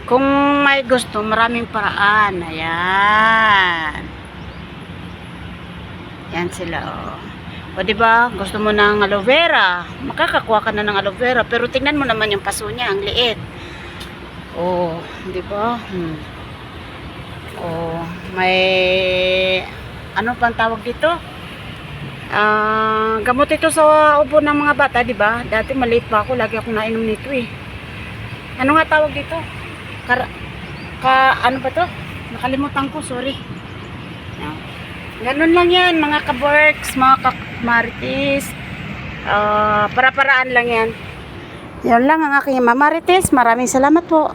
Kung may gusto, maraming paraan. Ayan. Yan sila, oh. O, diba? Gusto mo ng aloe vera. Makakakuha ka na ng aloe vera. Pero tingnan mo naman yung paso niya. Ang liit. Oh, diba? Oh, may ano pang tawag dito? Gamot ito sa ubo ng mga bata, diba? Dati maliit pa ako. Lagi akong nainom nito eh. Ano nga tawag dito? Ano ba to? Nakalimutan ko, sorry. Ganun lang yan, mga ka-works, mga ka-marites. Para-paraan lang yan. Yan lang ang aking mamarites. Maraming salamat po.